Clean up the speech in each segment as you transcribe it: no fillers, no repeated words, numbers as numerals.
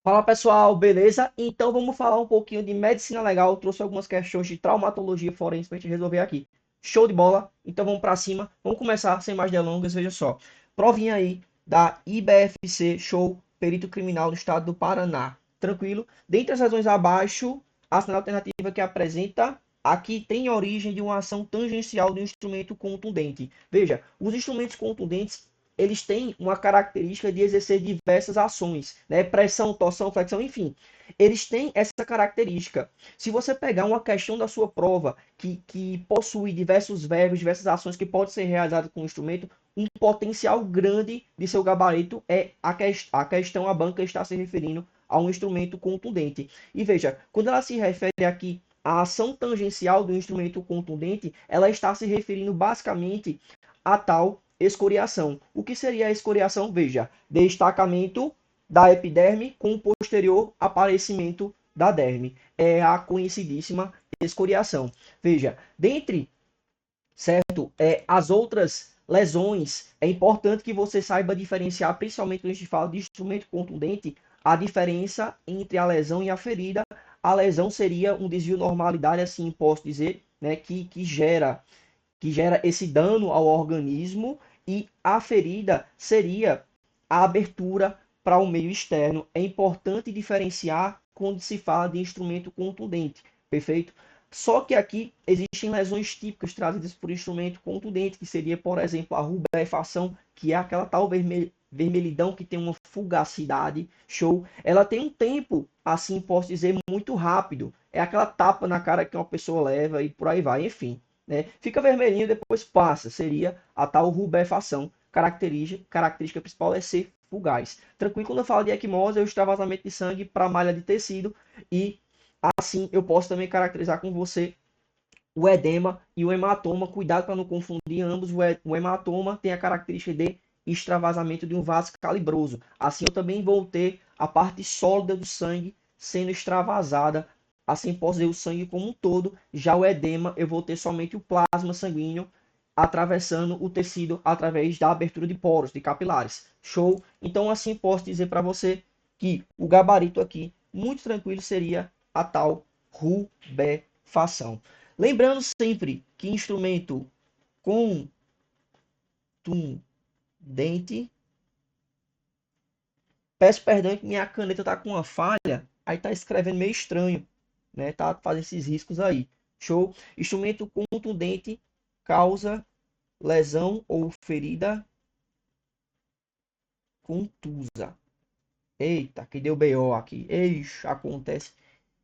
Fala pessoal, beleza? Então vamos falar um pouquinho de medicina legal. Eu trouxe algumas questões de traumatologia forense para a gente resolver aqui. Show de bola? Então vamos para cima. Vamos começar sem mais delongas. Veja só. Provinha aí da IBFC Show Perito Criminal do Estado do Paraná. Tranquilo? Dentre as razões abaixo, a assinala alternativa que apresenta aqui tem origem de uma ação tangencial de um instrumento contundente. Veja, os instrumentos contundentes eles têm uma característica de exercer diversas ações, né? Pressão, torção, flexão, enfim. Eles têm essa característica. Se você pegar uma questão da sua prova que possui diversos verbos, diversas ações que podem ser realizadas com o instrumento, um potencial grande de seu gabarito é a questão, a banca está se referindo a um instrumento contundente. E veja, quando ela se refere aqui à ação tangencial do instrumento contundente, ela está se referindo basicamente a tal escoriação. O que seria a escoriação? Veja, destacamento da epiderme com posterior aparecimento da derme. É a conhecidíssima escoriação. Veja, dentre, certo, as outras lesões, é importante que você saiba diferenciar, principalmente quando a gente fala de instrumento contundente, a diferença entre a lesão e a ferida. A lesão seria um desvio normalidade, assim posso dizer, né, que gera esse dano ao organismo, e a ferida seria a abertura para o meio externo. É importante diferenciar quando se fala de instrumento contundente, perfeito? Só que aqui existem lesões típicas trazidas por instrumento contundente, que seria, por exemplo, a rubefação, que é aquela tal vermelhidão que tem uma fugacidade, show. Ela tem um tempo, assim posso dizer, muito rápido. É aquela tapa na cara que uma pessoa leva e por aí vai, enfim, né? Fica vermelhinho, depois passa. Seria a tal rubefação. Característica principal é ser fugaz. Tranquilo, quando eu falo de equimose, é o extravasamento de sangue para malha de tecido. E assim eu posso também caracterizar com você o edema e o hematoma. Cuidado para não confundir ambos. O hematoma tem a característica de extravasamento de um vaso calibroso. Assim eu também vou ter a parte sólida do sangue sendo extravasada. Assim posso ver o sangue como um todo. Já o edema eu vou ter somente o plasma sanguíneo atravessando o tecido através da abertura de poros, de capilares. Show? Então assim posso dizer para você que o gabarito aqui, muito tranquilo, seria a tal rubefação. Lembrando sempre que instrumento contundente. Peço perdão que minha caneta tá com uma falha, aí tá escrevendo meio estranho, né? Tá fazendo esses riscos aí. Show? Instrumento contundente causa lesão ou ferida contusa. Eita, que deu BO aqui. Eixa, acontece.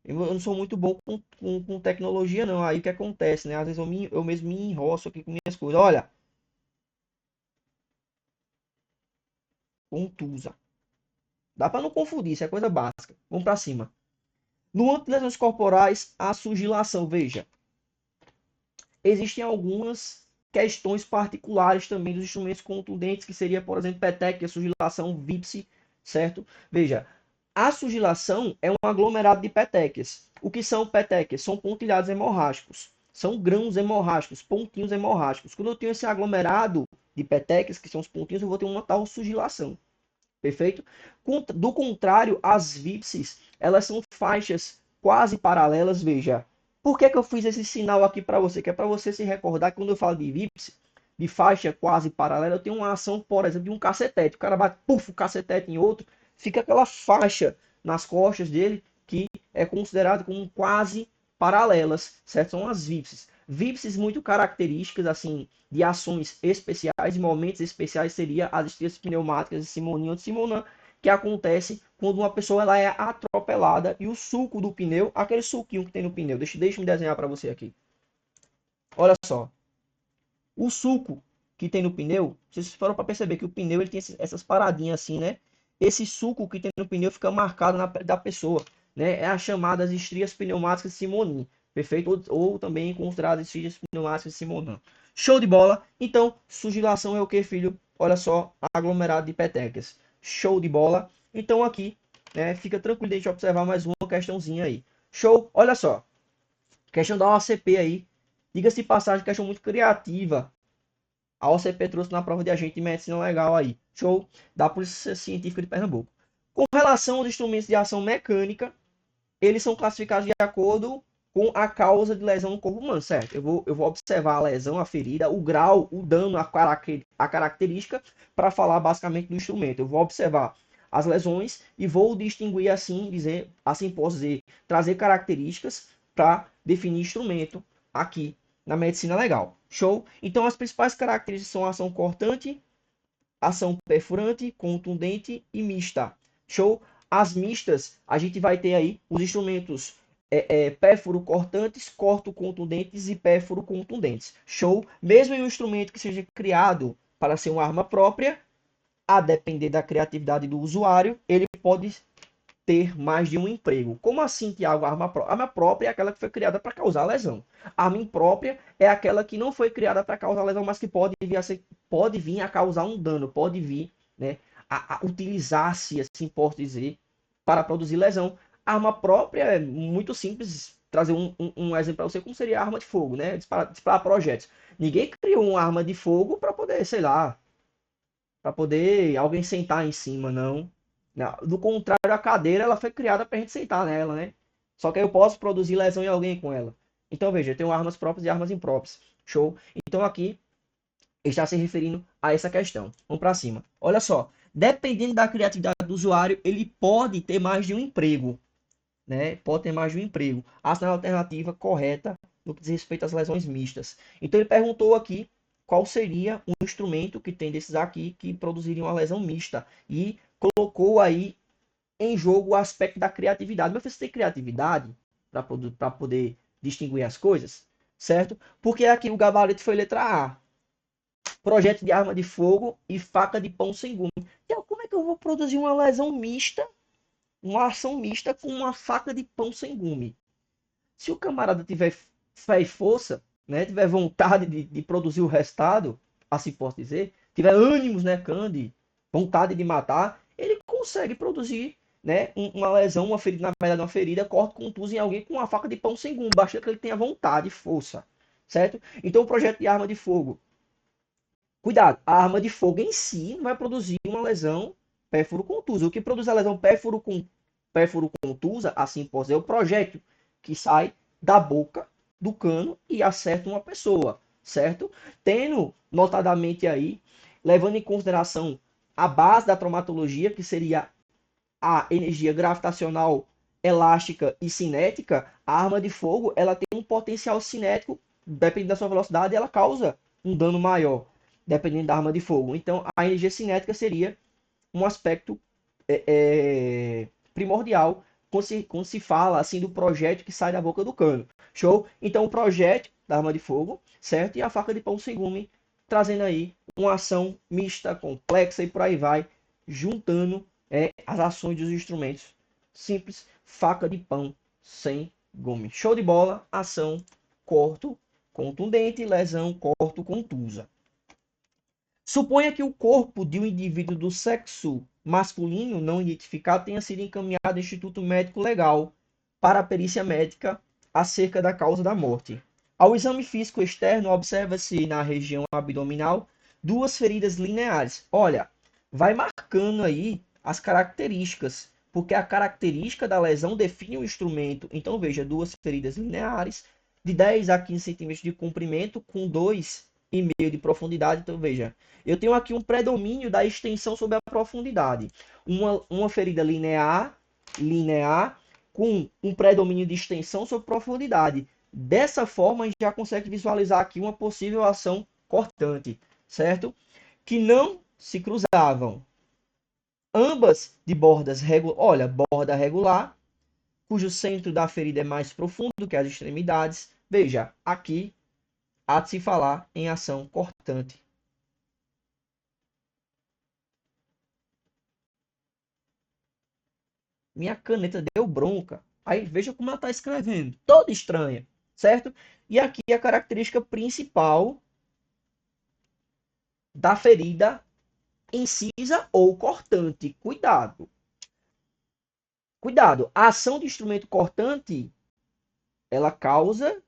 Eu não sou muito bom com tecnologia, não. Aí o que acontece, né? Às vezes eu mesmo me enroço aqui com minhas coisas. Olha, contusa. Dá para não confundir, isso é coisa básica. Vamos para cima. No âmbito das lesões corporais, a sugilação. Veja, existem algumas questões particulares também dos instrumentos contundentes, que seria, por exemplo, petequia, sugilação, vípse, certo? Veja, a sugilação é um aglomerado de petequias. O que são petequias? São pontilhados hemorrágicos. São grãos hemorrágicos, pontinhos hemorrágicos. Quando eu tenho esse aglomerado de petequias, que são os pontinhos, eu vou ter uma tal sugilação. Perfeito? Do contrário, as vípses, elas são faixas quase paralelas, veja. Por que eu fiz esse sinal aqui para você? Que é para você se recordar que quando eu falo de vípse, de faixa quase paralela, eu tenho uma ação, por exemplo, de um cacetete. O cara bate, puf, o cacetete em outro, fica aquela faixa nas costas dele que é considerado como quase paralelas, certo? São as vípses. Vípses muito características, assim, de ações especiais, momentos especiais, seria as estrias pneumáticas de Simonin ou de Simonin, que acontece quando uma pessoa ela é atropelada e o suco do pneu, aquele suquinho que tem no pneu, deixa eu desenhar para você aqui. Olha só, o suco que tem no pneu, vocês foram para perceber que o pneu ele tem essas paradinhas assim, né? Esse suco que tem no pneu fica marcado na pele da pessoa, né? É as chamadas estrias pneumáticas de Simonin, perfeito? Ou também consideradas estrias pneumáticas de Simonin. Show de bola! Então, sugilação é o que, filho? Olha só, aglomerado de petecas. Show de bola! Então aqui, né, fica tranquilo de a gente observar mais uma questãozinha aí. Show! Olha só, questão da OCP aí. Diga-se de passagem, questão muito criativa. A OCP trouxe na prova de agente de medicina legal aí. Show? Da Polícia Científica de Pernambuco. Com relação aos instrumentos de ação mecânica, eles são classificados de acordo com a causa de lesão no corpo humano, certo? Eu vou observar a lesão, a ferida, o grau, o dano, a característica, para falar basicamente do instrumento. Eu vou observar as lesões e vou distinguir assim, assim posso dizer, trazer características para definir instrumento aqui na medicina legal. Show? Então as principais características são a ação cortante, ação perfurante, contundente e mista. Show? As mistas, a gente vai ter aí os instrumentos pérfuro-cortantes, corto-contundentes e pérfuro-contundentes. Show? Mesmo em um instrumento que seja criado para ser uma arma própria, a depender da criatividade do usuário, ele pode ter mais de um emprego. Como assim, Tiago, arma própria? Arma própria é aquela que foi criada para causar lesão. Arma imprópria é aquela que não foi criada para causar lesão, mas que pode vir a causar um dano, pode vir, né, a utilizar-se, assim posso dizer, para produzir lesão. Arma própria é muito simples. Trazer um exemplo para você, como seria a arma de fogo, né? Disparar projéteis. Ninguém criou uma arma de fogo para poder, sei lá, para poder alguém sentar em cima, não. Não. Do contrário, a cadeira ela foi criada para a gente sentar nela, né? Só que eu posso produzir lesão em alguém com ela. Então, veja, eu tenho armas próprias e armas impróprias. Show? Então, aqui está se referindo a essa questão. Vamos para cima. Olha só. Dependendo da criatividade do usuário, ele pode ter mais de um emprego, né? Pode ter mais de um emprego. Ação alternativa correta no que diz respeito às lesões mistas. Então ele perguntou aqui qual seria um instrumento que tem desses aqui que produziria uma lesão mista e colocou aí em jogo o aspecto da criatividade. Mas você tem criatividade para poder distinguir as coisas, certo? Porque aqui o gabarito foi letra A. Projeto de arma de fogo e faca de pão sem gume. Então, como é que eu vou produzir uma lesão mista, uma ação mista com uma faca de pão sem gume? Se o camarada tiver fé e força, né, tiver vontade de produzir o resultado, assim posso dizer, tiver ânimos, né, Candy, vontade de matar, ele consegue produzir, né, uma lesão, uma ferida, na verdade uma ferida, corte, contuso em alguém com uma faca de pão sem gume, basta que ele tenha vontade e força, certo? Então o projeto de arma de fogo, cuidado, a arma de fogo em si não vai produzir uma lesão pérfuro-contusa. O que produz a lesão pérfuro-contusa, assim posso dizer, é o projétil que sai da boca do cano e acerta uma pessoa, certo? Tendo notadamente aí, levando em consideração a base da traumatologia, que seria a energia gravitacional elástica e cinética, a arma de fogo ela tem um potencial cinético, dependendo da sua velocidade, ela causa um dano maior, dependendo da arma de fogo. Então, a energia cinética seria um aspecto primordial quando se fala assim do projétil que sai da boca do cano. Show? Então, o projétil da arma de fogo, certo? E a faca de pão sem gume, trazendo aí uma ação mista, complexa e por aí vai, juntando as ações dos instrumentos. Simples, faca de pão sem gume. Show de bola, ação, corto, contundente, lesão, corto, contusa. Suponha que o corpo de um indivíduo do sexo masculino não identificado tenha sido encaminhado ao Instituto Médico Legal para a perícia médica acerca da causa da morte. Ao exame físico externo, observa-se na região abdominal duas feridas lineares. Olha, vai marcando aí as características, porque a característica da lesão define o instrumento. Então, veja, duas feridas lineares de 10 a 15 centímetros de comprimento com 2,5 de profundidade. Então, veja, eu tenho aqui um predomínio da extensão sobre a profundidade. Uma ferida linear com um predomínio de extensão sobre profundidade. Dessa forma, a gente já consegue visualizar aqui uma possível ação cortante, certo? Que não se cruzavam. Ambas de bordas olha, borda regular, cujo centro da ferida é mais profundo que as extremidades. Veja, aqui há de se falar em ação cortante. Minha caneta deu bronca. Aí veja como ela está escrevendo. Toda estranha, certo? E aqui a característica principal da ferida incisa ou cortante. Cuidado. Cuidado. A ação do instrumento cortante, ela causa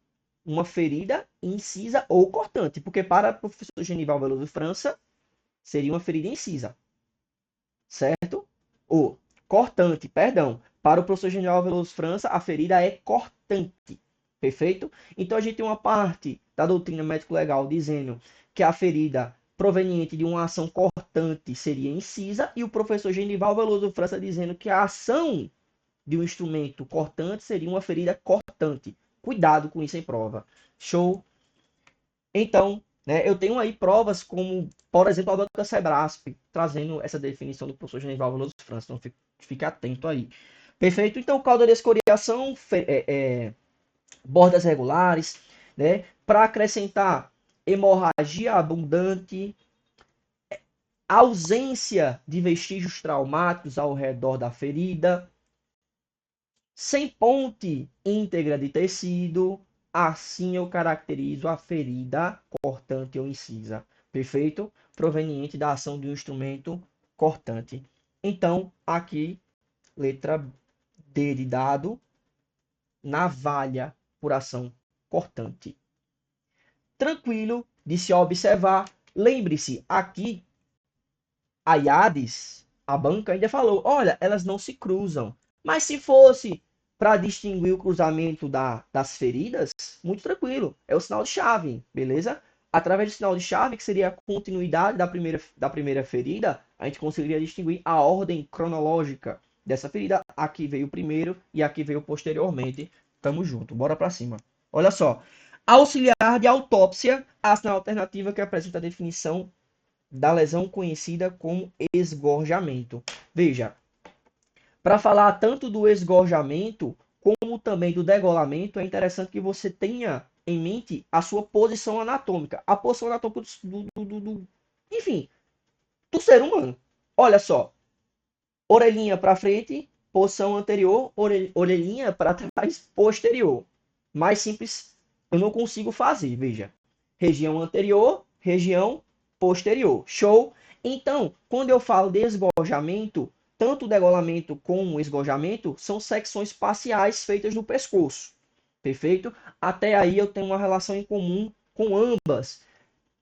uma ferida incisa ou cortante. Porque para o professor Genival Veloso França, seria uma ferida incisa. Certo? Ou cortante, perdão. Para o professor General Veloso França, a ferida é cortante. Perfeito? Então a gente tem uma parte da doutrina médico-legal dizendo que a ferida proveniente de uma ação cortante seria incisa, e o professor Genival Veloso França dizendo que a ação de um instrumento cortante seria uma ferida cortante. Cuidado com isso em prova. Show? Então, né, eu tenho aí provas como, por exemplo, a banca Sebrasp, trazendo essa definição do professor Genival Veloso França. Então, fique atento aí. Perfeito? Então, cauda de escoriação, bordas regulares, né? Para acrescentar hemorragia abundante, ausência de vestígios traumáticos ao redor da ferida, sem ponte íntegra de tecido, assim eu caracterizo a ferida cortante ou incisa. Perfeito? Proveniente da ação de um instrumento cortante. Então, aqui, letra D de dado, navalha por ação cortante. Tranquilo de se observar. Lembre-se, aqui a IADES, a banca, ainda falou, olha, elas não se cruzam. Mas se fosse para distinguir o cruzamento das feridas, muito tranquilo. É o sinal de chave, beleza? Através do sinal de chave, que seria a continuidade da primeira ferida, a gente conseguiria distinguir a ordem cronológica dessa ferida. Aqui veio primeiro e aqui veio posteriormente. Tamo junto, bora para cima. Olha só. Auxiliar de autópsia, ação alternativa que apresenta a definição da lesão conhecida como esgorjamento. Veja, para falar tanto do esgorjamento como também do degolamento, é interessante que você tenha em mente a sua posição anatômica, a posição anatômica enfim, do ser humano. Olha só, orelhinha para frente, posição anterior, orelhinha para trás, posterior. Mais simples, eu não consigo fazer, veja. Região anterior, região posterior. Show? Então, quando eu falo de esgorjamento, tanto o degolamento como o esgorjamento são secções parciais feitas no pescoço. Perfeito? Até aí eu tenho uma relação em comum com ambas.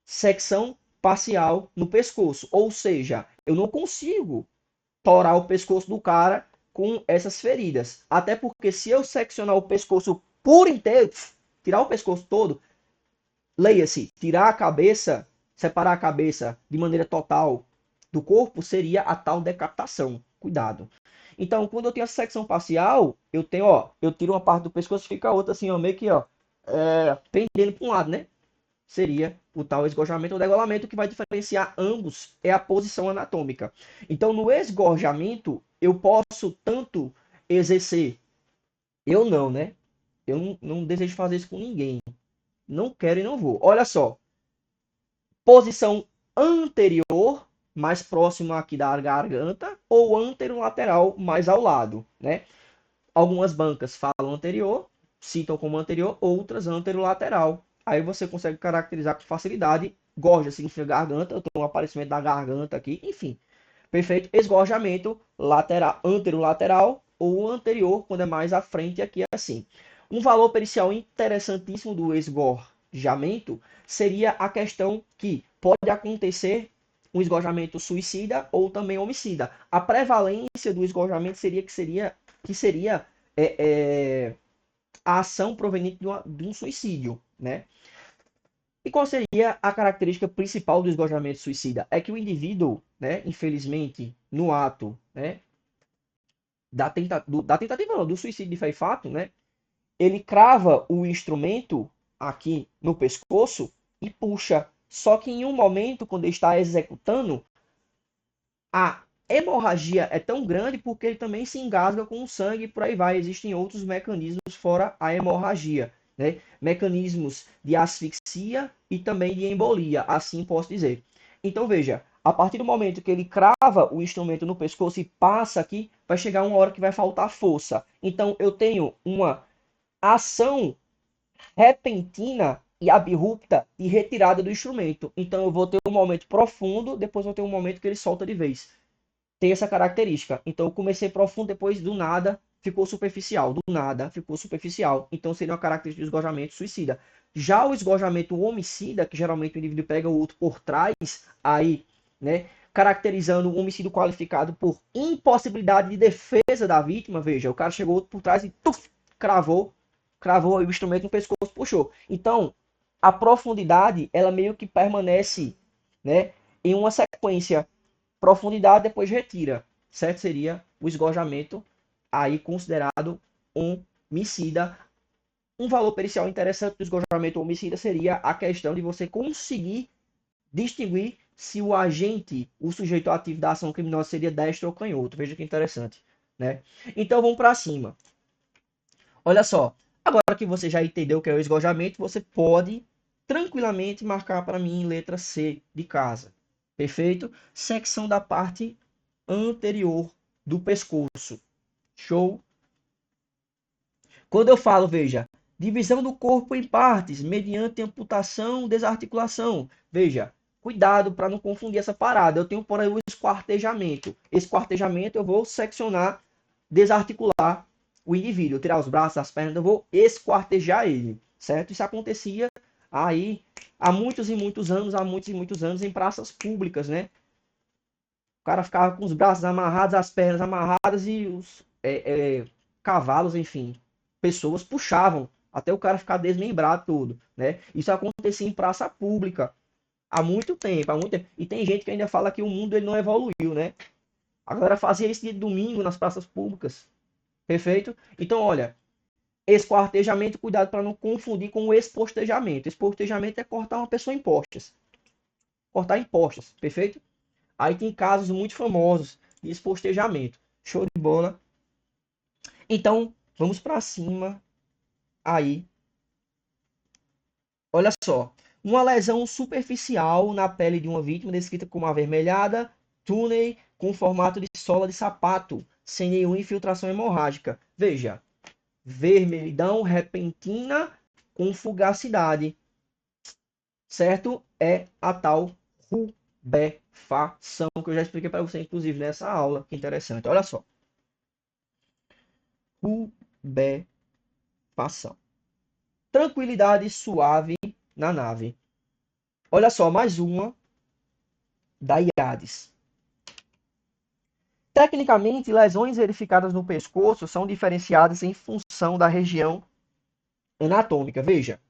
Secção parcial no pescoço. Ou seja, eu não consigo torar o pescoço do cara com essas feridas. Até porque se eu seccionar o pescoço por inteiro, tirar o pescoço todo, leia-se, tirar a cabeça, separar a cabeça de maneira total do corpo, seria a tal decapitação. Cuidado. Então, quando eu tenho a secção parcial, eu tenho, ó, eu tiro uma parte do pescoço e fica a outra assim, ó, meio que, ó, pendendo para um lado, né? Seria o tal esgorjamento ou degolamento. Que vai diferenciar ambos é a posição anatômica. Então, no esgorjamento, eu posso tanto exercer, eu não, né? Eu não desejo fazer isso com ninguém. Não quero e não vou. Olha só, posição anterior, mais próximo aqui da garganta, ou anterolateral, mais ao lado, né? Algumas bancas falam anterior, citam como anterior, outras anterolateral. Aí você consegue caracterizar com facilidade. Gorja significa garganta, eu tenho um aparecimento da garganta aqui, enfim. Perfeito? Esgorjamento lateral, anterolateral ou anterior, quando é mais à frente, aqui é assim. Um valor pericial interessantíssimo do esgorjamento seria a questão que pode acontecer um esgorjamento suicida ou também homicida. A prevalência do esgorjamento seria a ação proveniente de um suicídio, né? E qual seria a característica principal do esgorjamento suicida? É que o indivíduo, né, infelizmente, no ato, né, da tentativa não, do suicídio de fato, né, ele crava o instrumento aqui no pescoço e puxa. Só que em um momento, quando ele está executando, a hemorragia é tão grande porque ele também se engasga com o sangue e por aí vai. Existem outros mecanismos fora a hemorragia, né? Mecanismos de asfixia e também de embolia, assim posso dizer. Então veja, a partir do momento que ele crava o instrumento no pescoço e passa aqui, vai chegar uma hora que vai faltar força. Então eu tenho uma ação repentina e abrupta de retirada do instrumento. Então eu vou ter um momento profundo, depois vou ter um momento que ele solta de vez. Tem essa característica. Então eu comecei profundo, depois do nada ficou superficial, do nada ficou superficial. Então seria uma característica do esgorjamento suicida. Já o esgorjamento homicida, que geralmente o indivíduo pega o outro por trás, aí, né, caracterizando um homicídio qualificado por impossibilidade de defesa da vítima. Veja, o cara chegou por trás e tuf, cravou o instrumento no pescoço, puxou. Então, a profundidade, ela meio que permanece, né, em uma sequência. Profundidade, depois retira. Certo? Seria o esgojamento, aí considerado um homicida. Um valor pericial interessante do esgojamento homicida seria a questão de você conseguir distinguir se o agente, o sujeito ativo da ação criminosa seria destro ou canhoto. Veja que interessante, né? Então vamos para cima. Olha só, agora que você já entendeu o que é o esgojamento, você pode tranquilamente marcar para mim letra C de casa. Perfeito? Secção da parte anterior do pescoço. Show? Quando eu falo, veja, divisão do corpo em partes, mediante amputação, desarticulação. Veja, cuidado para não confundir essa parada. Eu tenho por aí o esquartejamento. Esquartejamento eu vou seccionar, desarticular o indivíduo, tirar os braços, as pernas, eu vou esquartejar ele, certo? Isso acontecia aí há muitos e muitos anos em praças públicas, né? O cara ficava com os braços amarrados, as pernas amarradas e os cavalos, enfim, pessoas puxavam até o cara ficar desmembrado todo, né? Isso acontecia em praça pública há muito tempo, há muito tempo. E tem gente que ainda fala que o mundo ele não evoluiu, né? A galera fazia isso de domingo nas praças públicas. Perfeito? Então, olha, esquartejamento, cuidado para não confundir com o expostejamento. Expostejamento é cortar uma pessoa em postas. Cortar em postas, perfeito? Aí tem casos muito famosos de expostejamento. Show de bola. Então, vamos para cima aí. Olha só. Uma lesão superficial na pele de uma vítima, descrita como avermelhada, túnel com formato de sola de sapato, sem nenhuma infiltração hemorrágica. Veja, vermelhidão repentina com fugacidade, certo? É a tal rubefação, que eu já expliquei para você, inclusive, nessa aula. Que interessante. Olha só. Rubefação. Tranquilidade suave na nave. Olha só, mais uma da IADES. Tecnicamente, lesões verificadas no pescoço são diferenciadas em função da região anatômica. Veja,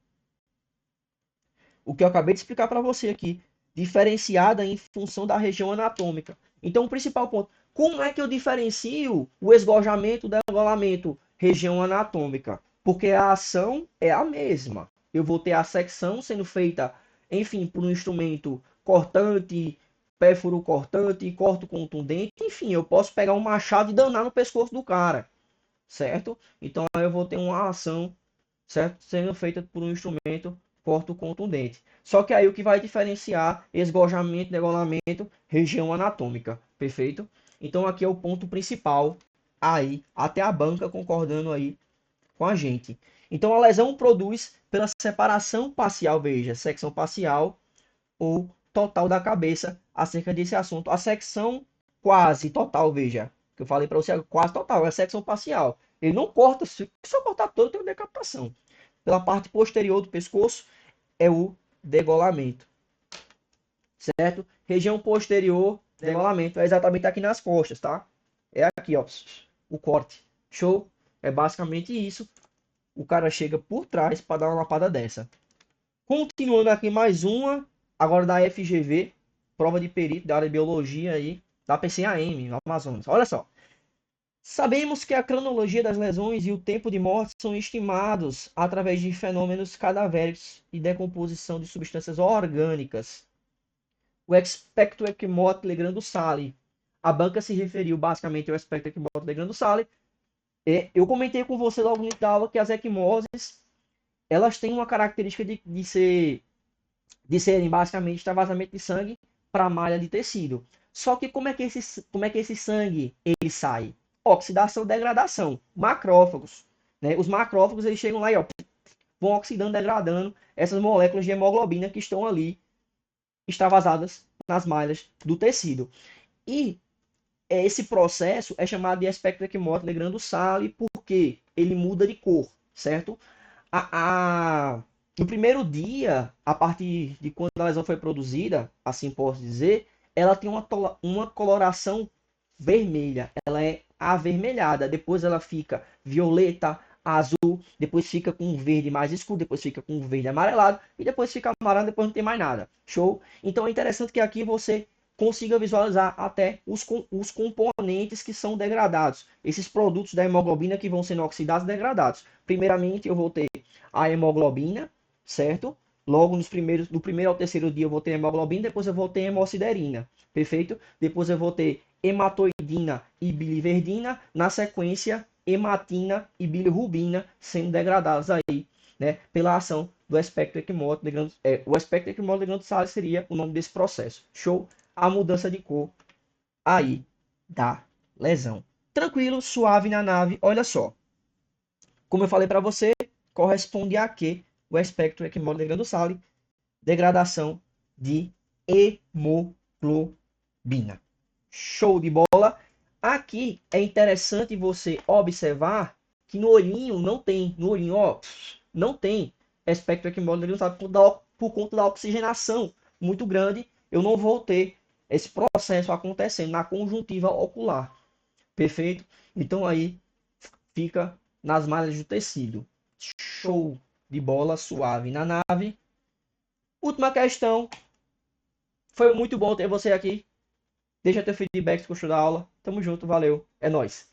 o que eu acabei de explicar para você aqui, diferenciada em função da região anatômica. Então, o principal ponto, como é que eu diferencio o esgojamento do engolamento? Região anatômica. Porque a ação é a mesma. Eu vou ter a secção sendo feita, enfim, por um instrumento cortante, pérfuro cortante, corto contundente, enfim, eu posso pegar um machado e danar no pescoço do cara, certo? Então, eu vou ter uma ação, certo? Sendo feita por um instrumento corto contundente. Só que aí o que vai diferenciar esgojamento, degolamento, região anatômica, perfeito? Então aqui é o ponto principal aí, até a banca concordando aí com a gente. Então a lesão produz pela separação parcial, veja, secção parcial ou total da cabeça acerca desse assunto. A secção quase total, veja, que eu falei para você, quase total, é a secção parcial. Ele não corta, se eu cortar todo, tem uma decapitação. Pela parte posterior do pescoço é o degolamento, certo? Região posterior, degolamento, é exatamente aqui nas costas, tá? É aqui, ó, o corte. Show? É basicamente isso. O cara chega por trás para dar uma lapada dessa. Continuando aqui mais uma, agora da FGV, prova de perito da área de biologia aí, da PCAM, no Amazonas. Olha só. Sabemos que a cronologia das lesões e o tempo de morte são estimados através de fenômenos cadavéricos e decomposição de substâncias orgânicas. O expecto equimoto Legrand do Sale. A banca se referiu basicamente ao expecto equimoto Legrand do Sale. Eu comentei com você logo no início da aula que as equimoses elas têm uma característica de serem basicamente extravasamento de sangue para a malha de tecido. Só que como é que esse sangue ele sai? Oxidação, degradação, macrófagos, né? Os macrófagos eles chegam lá e ó, vão oxidando, degradando essas moléculas de hemoglobina que estão ali extravasadas nas malhas do tecido. E esse processo é chamado de espectro equimótico Legrand Sale porque ele muda de cor, certo? No primeiro dia, a partir de quando a lesão foi produzida, assim posso dizer, ela tem uma coloração vermelha, ela é avermelhada, depois ela fica violeta, azul, depois fica com um verde mais escuro, depois fica com um verde amarelado e depois fica amarelo, depois não tem mais nada. Show? Então é interessante que aqui você consiga visualizar até os componentes que são degradados, esses produtos da hemoglobina que vão sendo oxidados e degradados. Primeiramente eu vou ter a hemoglobina, certo? Logo do primeiro ao terceiro dia eu vou ter hemoglobina, depois eu vou ter hemosiderina, perfeito? Depois eu vou ter hematoidina e biliverdina, na sequência hematina e bilirrubina sendo degradados aí, né, pela ação do espectro equimótico de o espectro equimótico de Grande Salles seria o nome desse processo. Show? A mudança de cor aí da lesão. Tranquilo, suave na nave. Olha só. Como eu falei para você, corresponde a que o espectro equimótico de Grande Salles, degradação de hemoglobina. Show de bola. Aqui é interessante você observar que no olhinho não tem, no olhinho, ó, não tem espectro equimótico por conta da oxigenação muito grande. Eu não vou ter esse processo acontecendo na conjuntiva ocular. Perfeito? Então aí fica nas malhas do tecido. Show de bola, suave na nave. Última questão. Foi muito bom ter você aqui. Deixa teu feedback se gostou da aula. Tamo junto, valeu. É nóis.